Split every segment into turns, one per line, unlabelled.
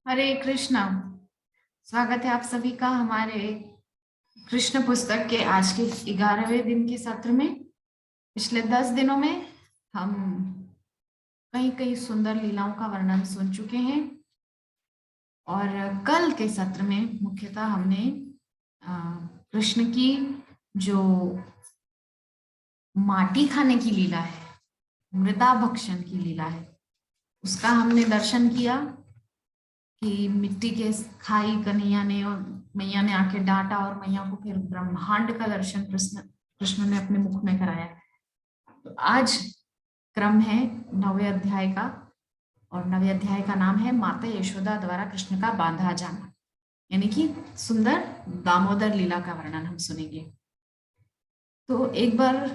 हरे कृष्णा। स्वागत है आप सभी का हमारे कृष्ण पुस्तक के आज के 11वें दिन के सत्र में। पिछले 10 दिनों में हम कई कई सुंदर लीलाओं का वर्णन सुन चुके हैं और कल के सत्र में मुख्यतः हमने अ, कृष्ण की जो माटी खाने की लीला है, मृदा भक्षण की लीला है, उसका हमने दर्शन किया कि मिट्टी के खाई कन्हैया ने और मैया ने आके डांटा और मैया को फिर ब्रह्मांड का दर्शन कृष्ण कृष्ण ने अपने मुख में कराया। तो आज क्रम है 9वें अध्याय का और 9वें अध्याय का नाम है माता यशोदा द्वारा कृष्ण का बांधा जाना, यानी कि सुंदर दामोदर लीला का वर्णन हम सुनेंगे। तो एक बार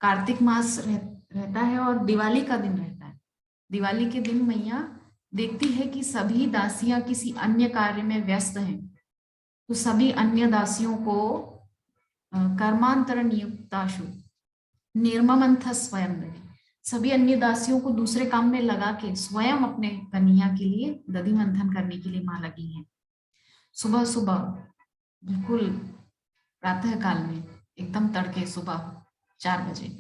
कार्तिक मास रहता है और दिवाली का दिन रहता है। दिवाली के दिन मैया देखती है कि सभी दासियां किसी अन्य कार्य में व्यस्त हैं, तो सभी अन्य दासियों को कर्मांतर नियुक्ताशु निर्ममंथ स्वयं रहे, सभी अन्य दासियों को दूसरे काम में लगा के स्वयं अपने कन्हैया के लिए दधि मंथन करने के लिए मां लगी है। सुबह सुबह बिल्कुल प्रातः काल में एकदम तड़के सुबह 4 बजे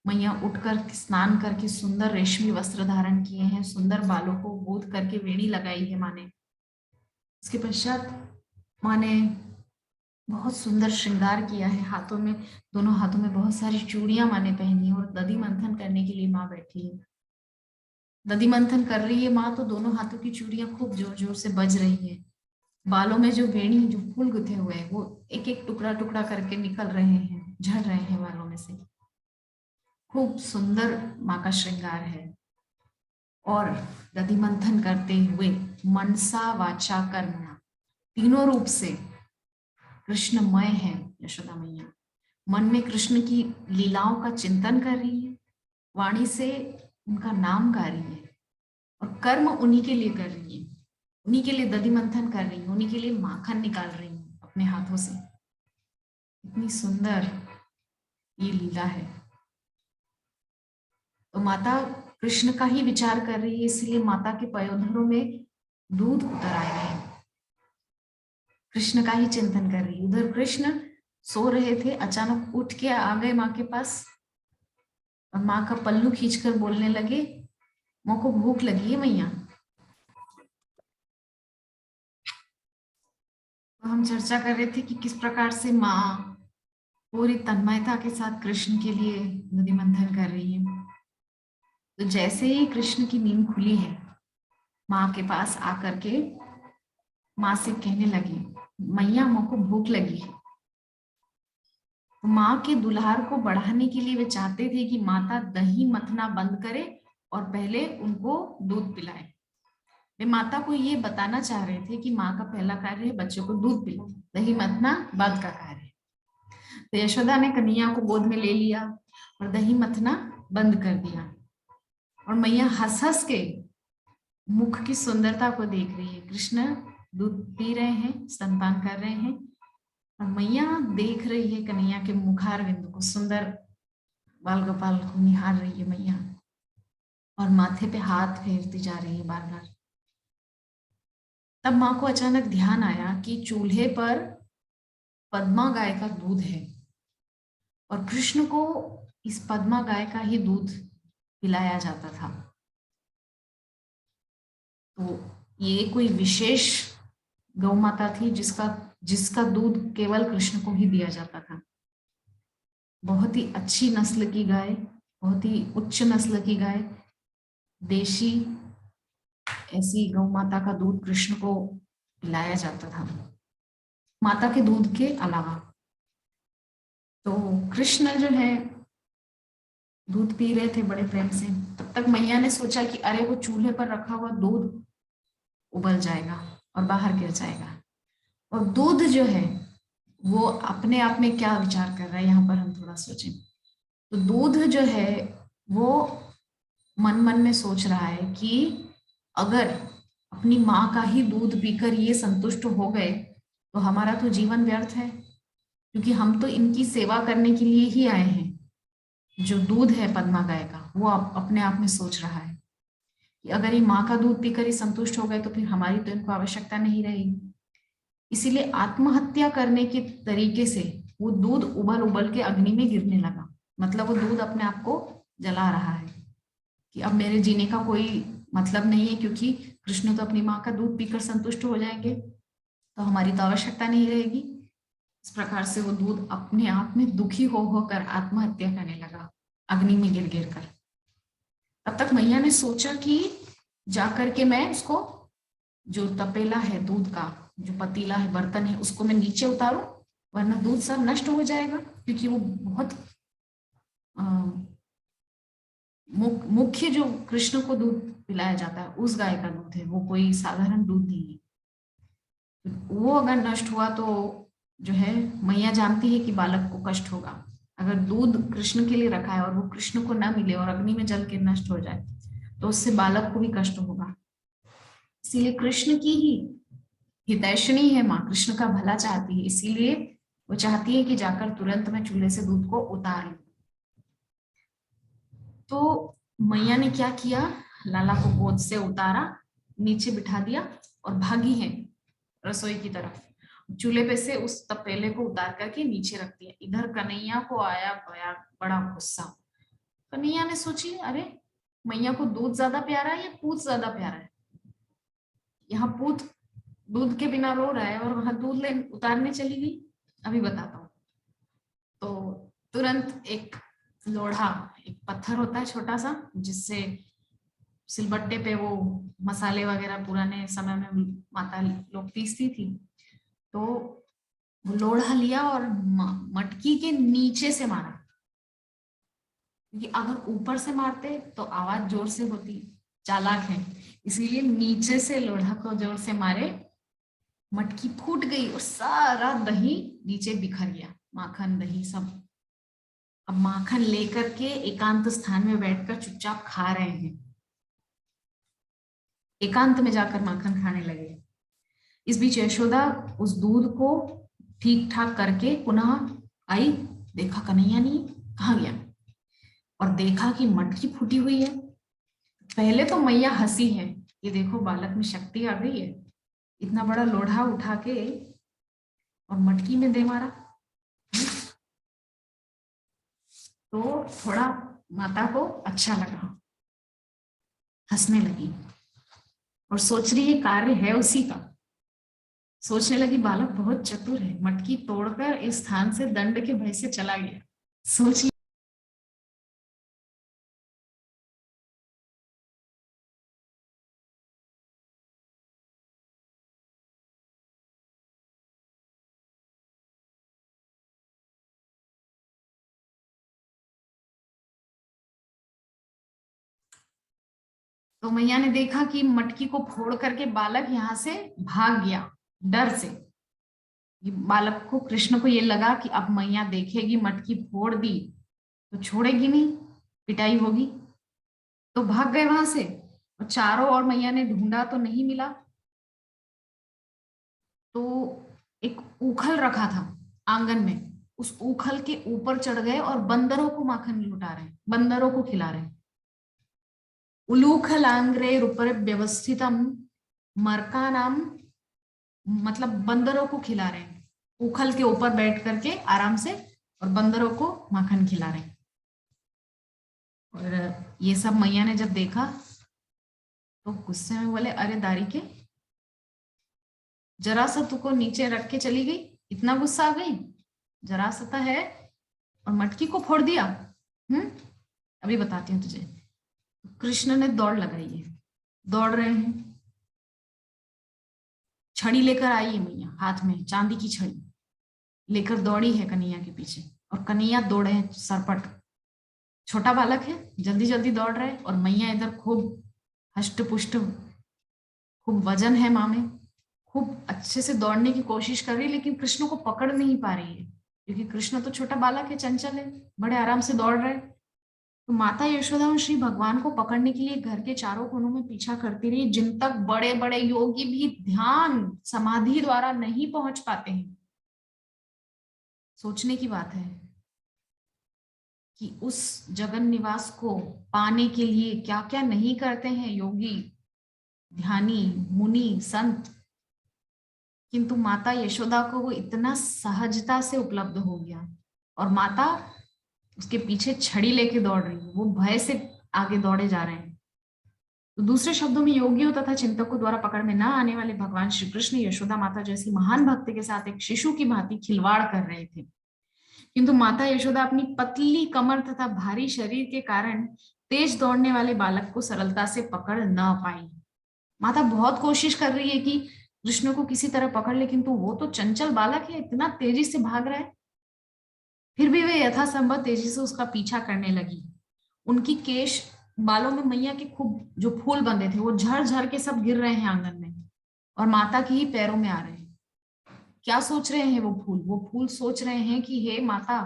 मैया उठकर स्नान करके सुंदर रेशमी वस्त्र धारण किए हैं, सुंदर बालों को गोद करके वेणी लगाई है माँ ने। इसके पश्चात माँ ने बहुत सुंदर श्रृंगार किया है, हाथों में, दोनों हाथों में बहुत सारी चूड़ियां माँ ने पहनी है और दधि मंथन करने के लिए माँ बैठी है। दधि मंथन कर रही है माँ, तो दोनों हाथों की चूड़ियां खूब जोर जोर से बज रही है। बालों में जो वेणी जो फूल गुथे हुए हैं वो एक एक टुकड़ा टुकड़ा करके निकल रहे हैं, झड़ रहे हैं बालों में से। खूब सुंदर माँ का श्रृंगार है और दधि मंथन करते हुए मनसा वाचा कर्मणा तीनों रूप से कृष्णमय है यशोदा मैया। मन में कृष्ण की लीलाओं का चिंतन कर रही है, वाणी से उनका नाम गा रही है और कर्म उन्हीं के लिए कर रही है, उन्हीं के लिए दधि मंथन कर रही है, उन्हीं के लिए माखन निकाल रही है अपने हाथों से। इतनी सुंदर ये लीला है। तो माता कृष्ण का ही विचार कर रही है, इसलिए माता के पयोधरों में दूध उतर आए हैं, कृष्ण का ही चिंतन कर रही है। उधर कृष्ण सो रहे थे, अचानक उठ के आ गए माँ के पास और माँ का पल्लू खींचकर बोलने लगे, माँ को भूख लगी है मैया। तो हम चर्चा कर रहे थे कि किस प्रकार से माँ पूरी तन्मयता के साथ कृष्ण के लिए नदी मंथन कर रही है। तो जैसे ही कृष्ण की नींद खुली है, माँ के पास आकर के माँ से कहने लगी, मैया माँ को भूख लगी है। तो माँ के दुल्हार को बढ़ाने के लिए वे चाहते थे कि माता दही मथना बंद करे और पहले उनको दूध पिलाए। वे माता को ये बताना चाह रहे थे कि माँ का पहला कार्य है बच्चों को दूध पिलाना, दही मथना बाद का कार्य है। तो यशोदा ने कन्हैया को गोद में ले लिया और दही मथना बंद कर दिया और मैया हंस हंस के मुख की सुंदरता को देख रही है। कृष्ण दूध पी रहे हैं, स्तनपान कर रहे हैं और मैया देख रही है कन्हैया के मुखार बिंदु को, सुंदर बाल गोपाल को निहार रही है मैया और माथे पे हाथ फेरती जा रही है बार बार। तब माँ को अचानक ध्यान आया कि चूल्हे पर पद्मा गाय का दूध है और कृष्ण को इस पद्मा गाय का ही दूध पिलाया जाता था। तो ये कोई विशेष गौ माता थी जिसका जिसका दूध केवल कृष्ण को ही दिया जाता था। बहुत ही अच्छी नस्ल की गाय, बहुत ही उच्च नस्ल की गाय, देशी ऐसी गौ माता का दूध कृष्ण को पिलाया जाता था माता के दूध के अलावा। तो कृष्ण जो है दूध पी रहे थे बड़े प्रेम से। तब तक मैया ने सोचा कि अरे वो चूल्हे पर रखा हुआ दूध उबल जाएगा और बाहर गिर जाएगा। और दूध जो है वो अपने आप में क्या विचार कर रहा है, यहाँ पर हम थोड़ा सोचें। तो दूध जो है वो मन मन में सोच रहा है कि अगर अपनी माँ का ही दूध पीकर ये संतुष्ट हो गए तो हमारा तो जीवन व्यर्थ है, क्योंकि हम तो इनकी सेवा करने के लिए ही आए हैं। जो दूध है पद्मा गाय का वो अपने आप में सोच रहा है। कि अगर ये माँ का दूध पीकर ही संतुष्ट हो गए तो फिर हमारी तो इनको आवश्यकता नहीं रहेगी। इसीलिए आत्महत्या करने के तरीके से वो दूध उबल उबल के अग्नि में गिरने लगा। मतलब वो दूध अपने आप को जला रहा है कि अब मेरे जीने का कोई मतलब नहीं है, क्योंकि कृष्ण तो अपनी माँ का दूध पीकर संतुष्ट हो जाएंगे, तो हमारी तो आवश्यकता नहीं रहेगी। इस प्रकार से वो दूध अपने आप में दुखी हो होकर आत्महत्या करने लगा, अग्नि में गिर गिर कर। तब तक मैया ने सोचा कि जाकर के मैं उसको, जो तपेला है दूध का, जो पतीला है, बर्तन है, उसको मैं नीचे उतारूं, वरना दूध सब नष्ट हो जाएगा, क्योंकि वो बहुत मुख्य जो कृष्ण को दूध पिलाया जाता है उस गाय का दूध है, वो कोई साधारण दूध नहीं है। वो अगर नष्ट हुआ तो जो है, मैया जानती है कि बालक को कष्ट होगा। अगर दूध कृष्ण के लिए रखा है और वो कृष्ण को ना मिले और अग्नि में जल के नष्ट हो जाए तो उससे बालक को भी कष्ट होगा। इसीलिए कृष्ण की ही हितैषणी है माँ, कृष्ण का भला चाहती है, इसीलिए वो चाहती है कि जाकर तुरंत मैं चूल्हे से दूध को उतार लूं। तो मैया ने क्या किया, लाला को गोद से उतारा, नीचे बिठा दिया और भागी है रसोई की तरफ। चूल्हे पे से उस तपेले को उतार करके नीचे रख दिया। इधर कन्हैया को आया बया बड़ा गुस्सा। कन्हैया ने सोची, अरे मैया को दूध ज्यादा प्यारा है या पूत ज्यादा प्यारा है? यहाँ पूत दूध के बिना रो रहा है और वहां दूध ले उतारने चली गई। अभी बताता हूँ। तो तुरंत एक लोढ़ा, एक पत्थर होता है छोटा सा, जिससे सिलबट्टे पे वो मसाले वगैरह पुराने समय में माता लोग पीसती थी, तो वो लोढ़ा लिया और मटकी के नीचे से मारा, क्योंकि अगर ऊपर से मारते तो आवाज जोर से होती। चालाक है, इसीलिए नीचे से लोढ़ा को जोर से मारे, मटकी फूट गई और सारा दही नीचे बिखर गया, माखन दही सब। अब माखन लेकर के एकांत स्थान में बैठकर चुपचाप खा रहे हैं। एकांत में जाकर माखन खाने लगे। इस बीच यशोदा उस दूध को ठीक ठाक करके पुनः आई, देखा कन्हैया नहीं, कहाँ गया, और देखा कि मटकी फूटी हुई है। पहले तो मैया हंसी है, ये देखो बालक में शक्ति आ गई है, इतना बड़ा लोढ़ा उठा के और मटकी में दे मारा। तो थोड़ा माता को अच्छा लगा, हंसने लगी और सोच रही है कार्य है उसी का। सोचने लगी बालक बहुत चतुर है, मटकी तोड़कर इस स्थान से दंड के भय से चला गया। सोच तो मैया ने देखा कि मटकी को फोड़ करके बालक यहाँ से भाग गया डर से। ये बालक को, कृष्ण को ये लगा कि अब मैया देखेगी मटकी फोड़ दी तो छोड़ेगी नहीं, पिटाई होगी, तो भाग गए वहां से। और चारों ओर मैया ने ढूंढा तो नहीं मिला, तो एक उखल रखा था आंगन में, उस उखल के ऊपर चढ़ गए और बंदरों को माखन लुटा रहे, बंदरों को खिला रहे। उलूखलांग्रे रूपर व्यवस्थितम मरका नाम, मतलब बंदरों को खिला रहे हैं, उखल के ऊपर बैठ करके आराम से, और बंदरों को माखन खिला रहे हैं। और ये सब मैया ने जब देखा तो गुस्से में बोले, अरे दारी के, जरा सा तुको नीचे रख के चली गई, इतना गुस्सा आ गई, जरा सा है और मटकी को फोड़ दिया। हम्म, अभी बताती हूँ तुझे। कृष्ण ने दौड़ लगाई है, दौड़ रहे हैं, छड़ी लेकर आई है मैया, हाथ में चांदी की छड़ी लेकर दौड़ी है कन्हैया के पीछे, और कन्हैया दौड़े हैं सरपट। छोटा बालक है, जल्दी जल्दी दौड़ रहे, और मैया इधर खूब हष्ट पुष्ट, खूब वजन है माँ में, खूब अच्छे से दौड़ने की कोशिश कर रही है, लेकिन कृष्ण को पकड़ नहीं पा रही है, क्योंकि कृष्ण तो छोटा बालक है, चंचल है, बड़े आराम से दौड़ रहे। तो माता यशोदा और श्री भगवान को पकड़ने के लिए घर के चारों कोनों में पीछा करती रही, जिन तक बड़े बड़े योगी भी ध्यान समाधि द्वारा नहीं पहुंच पाते हैं। सोचने की बात है। कि उस जगन निवास को पाने के लिए क्या क्या नहीं करते हैं योगी, ध्यानी, मुनि, संत, किंतु माता यशोदा को वो इतना सहजता से उपलब्ध हो गया और माता उसके पीछे छड़ी लेके दौड़ रही है, वो भय से आगे दौड़े जा रहे हैं। तो दूसरे शब्दों में योगियों तथा चिंतकों द्वारा पकड़ में न आने वाले भगवान श्री कृष्ण यशोदा माता जैसी महान भक्त के साथ एक शिशु की भांति खिलवाड़ कर रहे थे, किंतु माता यशोदा अपनी पतली कमर तथा भारी शरीर के कारण तेज दौड़ने वाले बालक को सरलता से पकड़ न पाई। माता बहुत कोशिश कर रही है कि कृष्ण को किसी तरह पकड़ ले, किंतु वो तो चंचल बालक है, इतना तेजी से भाग रहा है। फिर भी वे यथासंभव तेजी से उसका पीछा करने लगी। उनकी केश बालों में मैया के खूब जो फूल बंधे थे वो झड़ झड़ के सब गिर रहे हैं आंगन में और माता के ही पैरों में आ रहे हैं। क्या सोच रहे हैं वो फूल? वो फूल सोच रहे हैं कि हे माता,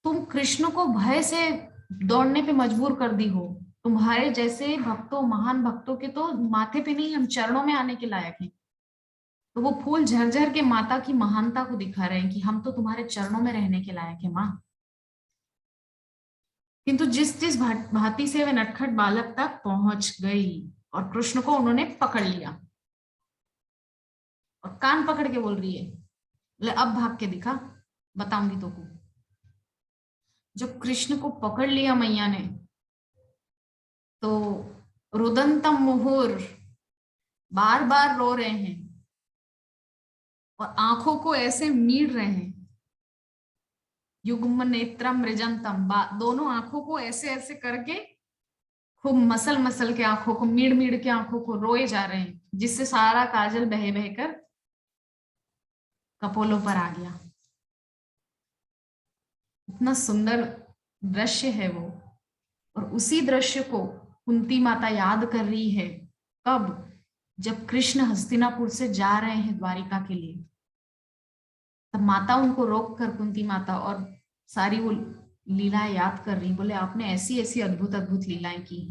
तुम कृष्ण को भय से दौड़ने पे मजबूर कर दी हो। तुम्हारे जैसे भक्तों, महान भक्तों के तो माथे पे नहीं, हम चरणों में आने के लायक हैं। तो वो फूल झरझर के माता की महानता को दिखा रहे हैं कि हम तो तुम्हारे चरणों में रहने के लायक है माँ। किंतु जिस जिस भांति से वे नटखट बालक तक पहुंच गई और कृष्ण को उन्होंने पकड़ लिया और कान पकड़ के बोल रही है, ले अब भाग के दिखा, बताऊंगी तो को। जब कृष्ण को पकड़ लिया मैया ने तो रुदंतम मुहुर, बार बार रो रहे हैं और आंखों को ऐसे मीड़ रहे हैं। युग्म नेत्रम मृजंतम, दोनों आंखों को ऐसे ऐसे करके खूब मसल मसल के आंखों को मीड़ मीड़ के आंखों को रोए जा रहे हैं, जिससे सारा काजल बह बहकर कपोलों पर आ गया। इतना सुंदर दृश्य है वो। और उसी दृश्य को कुंती माता याद कर रही है। कब? जब कृष्ण हस्तिनापुर से जा रहे हैं द्वारिका के लिए, तब माता उनको रोक कर, कुंती माता, और सारी वो लीलाएं याद कर रही। बोले आपने ऐसी ऐसी अद्भुत अद्भुत लीलाएं की।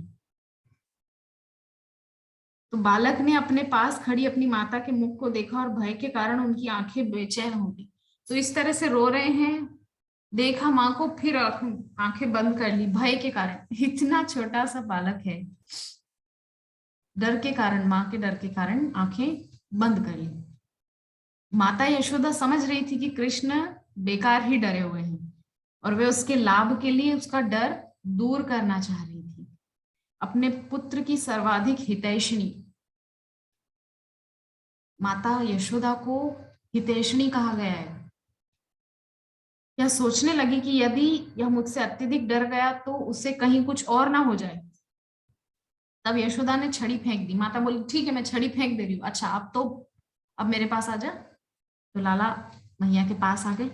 तो बालक ने अपने पास खड़ी अपनी माता के मुख को देखा और भय के कारण उनकी आंखें बेचैन हो गई। तो इस तरह से रो रहे हैं, देखा माँ को, फिर आंखें बंद कर ली भय के कारण। इतना छोटा सा बालक है, डर के कारण, माँ के डर के कारण आंखें बंद कर ली। माता यशोदा समझ रही थी कि कृष्ण बेकार ही डरे हुए हैं और वे उसके लाभ के लिए उसका डर दूर करना चाह रही थी। अपने पुत्र की सर्वाधिक हितैषिणी माता यशोदा को हितैषिणी कहा गया है। यह सोचने लगी कि यदि यह मुझसे अत्यधिक डर गया तो उससे कहीं कुछ और ना हो जाए। तब यशोदा ने छड़ी फेंक दी। माता बोली ठीक है, मैं छड़ी फेंक दे रही हूँ। अच्छा अब मेरे पास आ जा। तो लाला मैया के पास आ गए।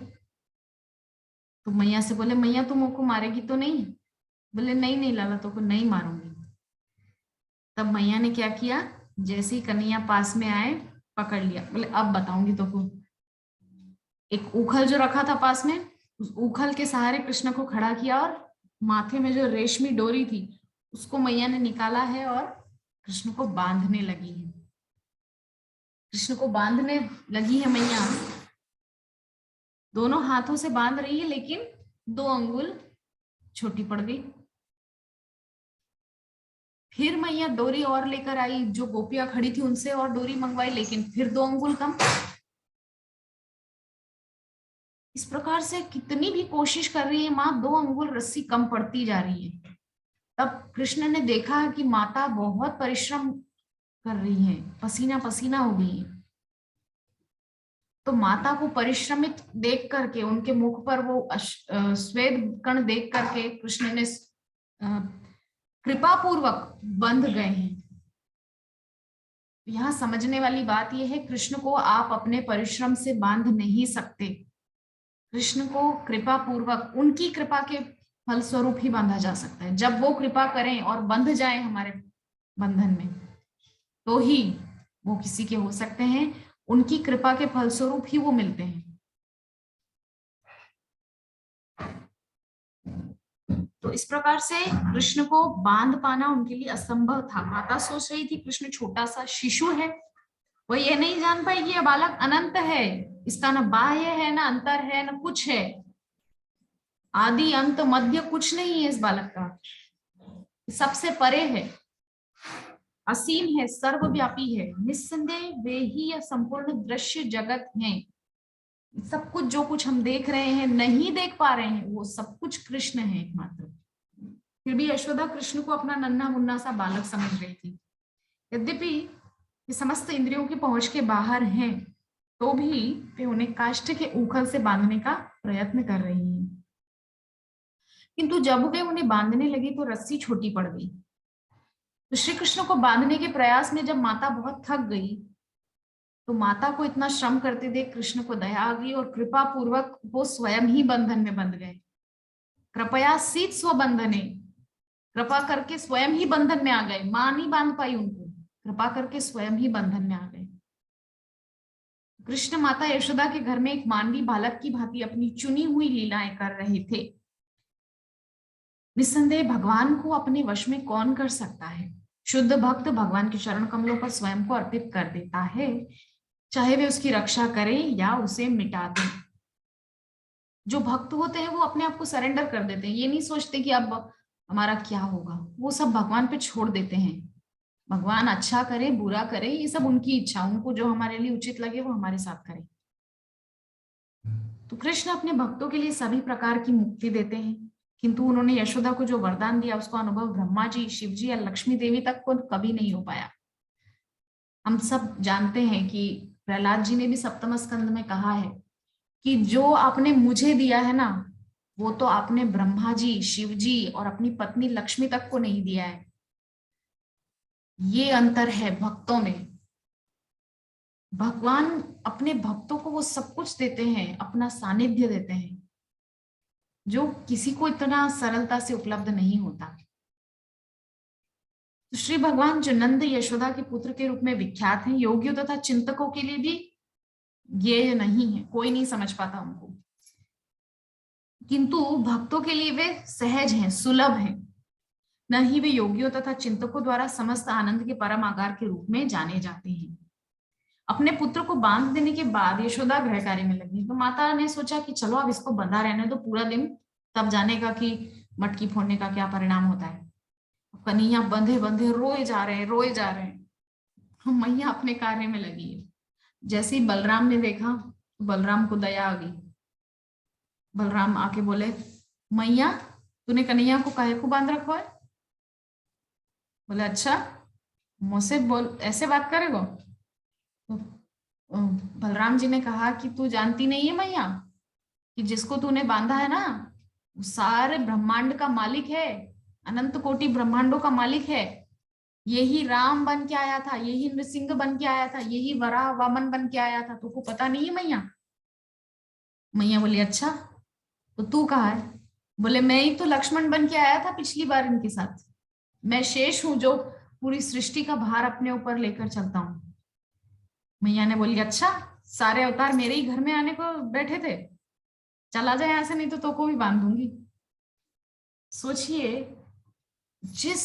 तो मैया से बोले, मैया तुम मुझको मारेगी तो नहीं? बोले नहीं नहीं लाला, तो को नहीं मारूंगी। तब मैया ने क्या किया, जैसे ही कन्हैया पास में आए पकड़ लिया। बोले अब बताऊंगी तो को। एक उखल जो रखा था पास में, उस उखल के सहारे कृष्ण को खड़ा किया और माथे में जो रेशमी डोरी थी उसको मैया ने निकाला है और कृष्ण को बांधने लगी है। कृष्ण को बांधने लगी है मैया, दोनों हाथों से बांध रही है, लेकिन 2 अंगुल छोटी पड़ गई। फिर मैया डोरी और लेकर आई, जो गोपियां खड़ी थी उनसे और डोरी मंगवाई, लेकिन फिर 2 अंगुल कम। इस प्रकार से कितनी भी कोशिश कर रही है माँ, 2 अंगुल रस्सी कम पड़ती जा रही है। तब कृष्ण ने देखा कि माता बहुत परिश्रम कर रही है, पसीना पसीना हो गई है। तो माता को परिश्रमित देख करके, उनके मुख पर वो श्वेत कण देख करके कृष्ण ने कृपा पूर्वक बंध गए हैं। यहाँ समझने वाली बात यह है, कृष्ण को आप अपने परिश्रम से बांध नहीं सकते। कृष्ण को कृपा पूर्वक, उनकी कृपा के फलस्वरूप ही बांधा जा सकता है। जब वो कृपा करें और बंध जाए हमारे बंधन में, तो ही वो किसी के हो सकते हैं। उनकी कृपा के फलस्वरूप ही वो मिलते हैं। तो इस प्रकार से कृष्ण को बांध पाना उनके लिए असंभव था। माता सोच रही थी कृष्ण छोटा सा शिशु है, वो ये नहीं जान पाई कि यह बालक अनंत है, इसका ना बाह्य है, ना अंतर है, ना कुछ है। आदि अंत मध्य कुछ नहीं है इस बालक का, सबसे परे है, असीम है, सर्वव्यापी है। निस्संदेह वे ही यह संपूर्ण दृश्य जगत है। सब कुछ जो कुछ हम देख रहे हैं, नहीं देख पा रहे हैं, वो सब कुछ कृष्ण है एकमात्र। फिर भी यशोदा कृष्ण को अपना नन्हा मुन्ना सा बालक समझ रही थी। यद्यपि ये समस्त इंद्रियों की पहुंच के बाहर हैं, तो भी वे उन्हें काष्ठ के ऊखल से बांधने का प्रयत्न कर रही हैं। किंतु जब वे उन्हें बांधने लगी तो रस्सी छोटी पड़ गई। तो श्री कृष्ण को बांधने के प्रयास में जब माता बहुत थक गई, तो माता को इतना श्रम करते देख कृष्ण को दया आ गई और कृपा पूर्वक वो स्वयं ही बंधन में बंध गए। कृपया सीत स्व बंधने, कृपा करके स्वयं ही बंधन में आ गए। मां नहीं बांध पाई उनको, कृपा करके स्वयं ही बंधन में आ गए। कृष्ण माता यशोदा के घर में एक मानवी बालक की भांति अपनी चुनी हुई लीलाएं कर रहे थे। निस्संदेह भगवान को अपने वश में कौन कर सकता है। शुद्ध भक्त भगवान के चरण कमलों पर स्वयं को अर्पित कर देता है, चाहे वे उसकी रक्षा करें या उसे मिटा दें। जो भक्त होते हैं वो अपने आप को सरेंडर कर देते हैं, ये नहीं सोचते कि अब हमारा क्या होगा, वो सब भगवान पे छोड़ देते हैं। भगवान अच्छा करे बुरा करे ये सब उनकी इच्छा, उनको जो हमारे लिए उचित लगे वो हमारे साथ करे। तो कृष्ण अपने भक्तों के लिए सभी प्रकार की मुक्ति देते हैं, किंतु उन्होंने यशोदा को जो वरदान दिया उसको अनुभव ब्रह्मा जी, शिव जी या लक्ष्मी देवी तक को कभी नहीं हो पाया। हम सब जानते हैं कि प्रहलाद जी ने भी सप्तम स्कंद में कहा है कि जो आपने मुझे दिया है ना, वो तो आपने ब्रह्मा जी, शिव जी और अपनी पत्नी लक्ष्मी तक को नहीं दिया है। ये अंतर है भक्तों में। भगवान अपने भक्तों को वो सब कुछ देते हैं, अपना सानिध्य देते हैं, जो किसी को इतना सरलता से उपलब्ध नहीं होता। तो श्री भगवान जो नंद यशोदा के पुत्र के रूप में विख्यात हैं, योगियों तथा चिंतकों के लिए भी ये नहीं है, कोई नहीं समझ पाता उनको, किंतु भक्तों के लिए वे सहज हैं, सुलभ हैं। न ही वे योगियों तथा चिंतकों द्वारा समस्त आनंद के परम आगार के रूप में जाने जाते हैं। अपने पुत्र को बांध देने के बाद यशोदा गृह कार्य में लगी, तो माता ने सोचा कि चलो अब इसको बंधा रहने दो पूरा दिन, तब जानेगा कि मटकी फोड़ने का क्या परिणाम होता है। कन्हैया बंधे बंधे रोए जा रहे हैं, रोए जा रहे हैं। मैया अपने कार्य में लगी है। जैसे ही बलराम ने देखा, बलराम को दया आ गई। बलराम आके बोले, मैया तूने कन्हैया को काहे को बांध रखा है? बोले अच्छा, मुझसे बोल ऐसे बात करेगा? तो बलराम जी ने कहा कि तू जानती नहीं है मैया कि जिसको तूने बांधा है ना, वो सारे ब्रह्मांड का मालिक है, अनंत कोटि ब्रह्मांडों का मालिक है। यही राम बन के आया था, यही नृसिंह बन के आया था, यही वराह वामन बन के आया था, तुमको पता नहीं है मैया? मैया बोली अच्छा, तो तू कहाँ है? बोले मैं ही तो लक्ष्मण बन के आया था पिछली बार इनके साथ। मैं शेष हूं जो पूरी सृष्टि का भार अपने ऊपर लेकर चलता हूँ। मैया ने बोली अच्छा, सारे अवतार मेरे ही घर में आने को बैठे थे, चला जाए यहां से, नहीं तो को भी बांध दूंगी। सोचिए, जिस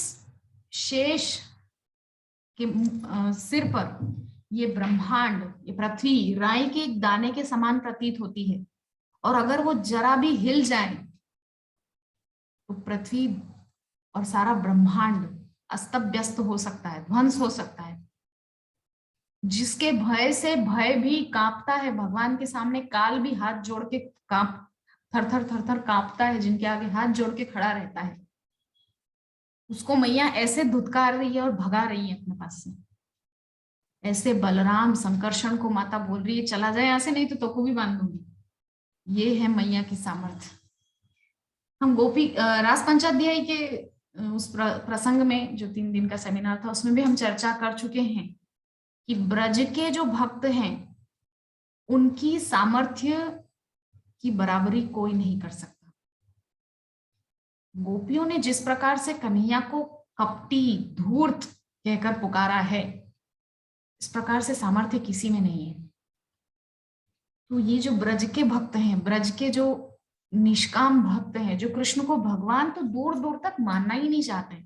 शेष के सिर पर ये ब्रह्मांड, ये पृथ्वी राई के एक दाने के समान प्रतीत होती है, और अगर वो जरा भी हिल जाए तो पृथ्वी और सारा ब्रह्मांड अस्त व्यस्त हो सकता है, ध्वंस हो सकता है। जिसके भय से भय भी कांपता है, भगवान के सामने काल भी हाथ जोड़ के कांप थर थर थर थर कांपता है, जिनके आगे हाथ जोड़ के खड़ा रहता है, उसको मैया ऐसे धुतकार रही है और भगा रही है अपने पास से। ऐसे बलराम संकर्षण को माता बोल रही है चला जाए यहां से, नहीं तो को भी बांध दूंगी। ये है मैया की सामर्थ्य। हम गोपी रास पंचाध्याय के उस प्रसंग में जो 3 दिन का सेमिनार था, उसमें भी हम चर्चा कर चुके हैं कि ब्रज के जो भक्त हैं उनकी सामर्थ्य की बराबरी कोई नहीं कर सकता। गोपियों ने जिस प्रकार से कन्हैया को कपटी धूर्त कहकर पुकारा है, इस प्रकार से सामर्थ्य किसी में नहीं है। तो ये जो ब्रज के भक्त हैं, ब्रज के जो निष्काम भक्त हैं, जो कृष्ण को भगवान तो दूर दूर तक मानना ही नहीं चाहते,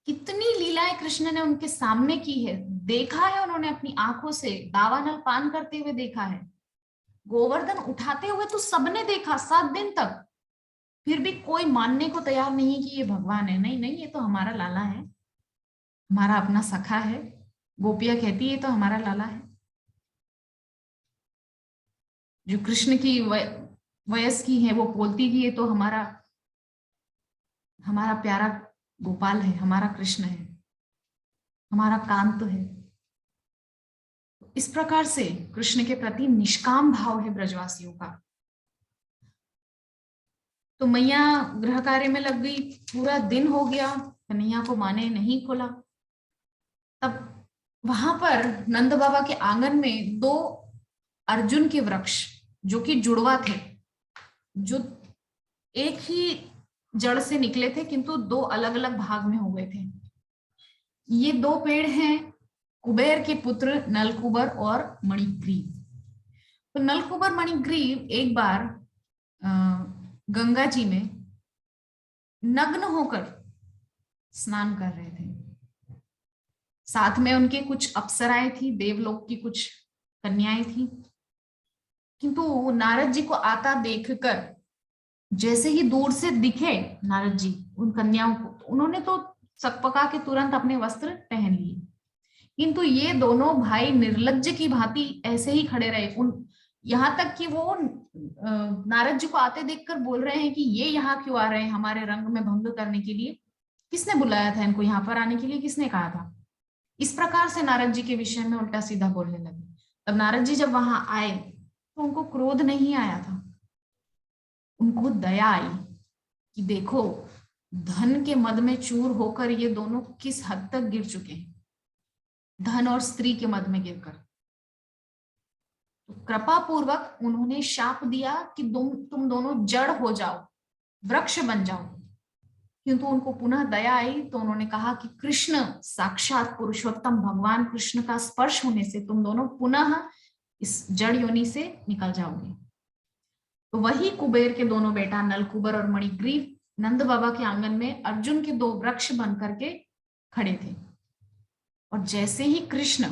कितनी लीलाएं कृष्ण ने उनके सामने की है, देखा है उन्होंने अपनी आंखों से, दावानल पान करते हुए देखा है, गोवर्धन उठाते हुए तो सबने देखा 7 दिन तक, फिर भी कोई मानने को तैयार नहीं है कि ये भगवान है। नहीं नहीं, ये तो हमारा लाला है, हमारा अपना सखा है। गोपियां कहती है ये तो हमारा लाला है। जो कृष्ण की वयस की है वो बोलती कि ये तो हमारा हमारा प्यारा गोपाल है, हमारा कृष्ण है, हमारा कांत है। इस प्रकार से कृष्ण के प्रति निष्काम भाव है ब्रजवासियों का। तो मैया गृह कार्य में लग गई, पूरा दिन हो गया, कन्हैया को माँ ने नहीं खोला। तब वहां पर नंद बाबा के आंगन में दो अर्जुन के वृक्ष, जो कि जुड़वा थे, जो एक ही जड़ से निकले थे किंतु दो अलग अलग भाग में हो गए थे। ये दो पेड़ हैं कुबेर के पुत्र नलकुबर और मणिग्रीव। तो नलकुबर मणिग्रीव एक बार गंगा जी में नग्न होकर स्नान कर रहे थे। साथ में उनके कुछ अप्सराएं थी, देवलोक की कुछ कन्याएं थी। किंतु नारद जी को आता देखकर जैसे ही दूर से दिखे नारद जी उन कन्याओं को, उन्होंने तो सकपका के तुरंत अपने वस्त्र पहन लिए। किंतु ये दोनों भाई निर्लज्ज की भांति ऐसे ही खड़े रहे। उन यहाँ तक कि वो नारद जी को आते देखकर बोल रहे हैं कि ये यहाँ क्यों आ रहे हैं हमारे रंग में भंग करने के लिए, किसने बुलाया था इनको यहाँ पर आने के लिए, किसने कहा था। इस प्रकार से नारद जी के विषय में उल्टा सीधा बोलने लगे। तब नारद जी जब वहां आए तो उनको क्रोध नहीं आया था, उनको दया आई कि देखो धन के मद में चूर होकर ये दोनों किस हद तक गिर चुके हैं, धन और स्त्री के मद में गिरकर। तो कृपा पूर्वक उन्होंने शाप दिया कि तुम दोनों जड़ हो जाओ, वृक्ष बन जाओ। किंतु उनको पुनः दया आई तो उन्होंने कहा कि कृष्ण साक्षात पुरुषोत्तम भगवान कृष्ण का स्पर्श होने से तुम दोनों पुनः इस जड़ योनि से निकल जाओगे। तो वही कुबेर के दोनों बेटा नलकुबर और मणिग्रीव नंद बाबा के आंगन में अर्जुन के दो वृक्ष बन करके खड़े थे। और जैसे ही कृष्ण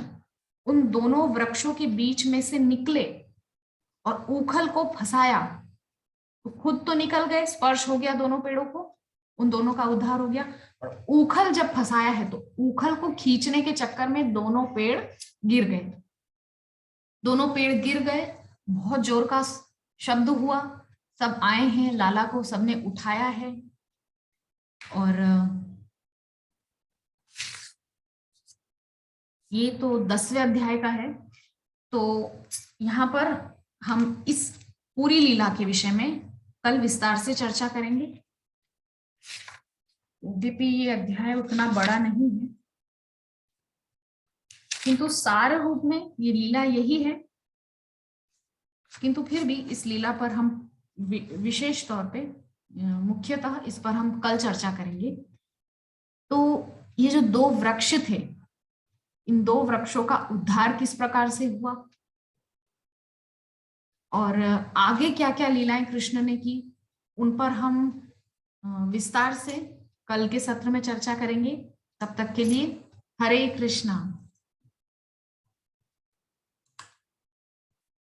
उन दोनों वृक्षों के बीच में से निकले और ऊखल को फंसाया, तो खुद तो निकल गए, स्पर्श हो गया दोनों पेड़ों को, उन दोनों का उद्धार हो गया। और ऊखल जब फंसाया है तो ऊखल को खींचने के चक्कर में दोनों पेड़ गिर गए। दोनों पेड़ गिर गए, बहुत जोर का शब्द हुआ, सब आए हैं, लाला को सबने उठाया है। और ये तो 10वें अध्याय का है। तो यहाँ पर हम इस पूरी लीला के विषय में कल विस्तार से चर्चा करेंगे। यद्यपि ये अध्याय उतना बड़ा नहीं है किंतु सार रूप में ये लीला यही है। किंतु फिर भी इस लीला पर हम विशेष तौर पे मुख्यतः इस पर हम कल चर्चा करेंगे। तो ये जो दो वृक्ष थे, इन दो वृक्षों का उद्धार किस प्रकार से हुआ और आगे क्या क्या लीलाएं कृष्ण ने की, उन पर हम विस्तार से कल के सत्र में चर्चा करेंगे। तब तक के लिए हरे कृष्णा।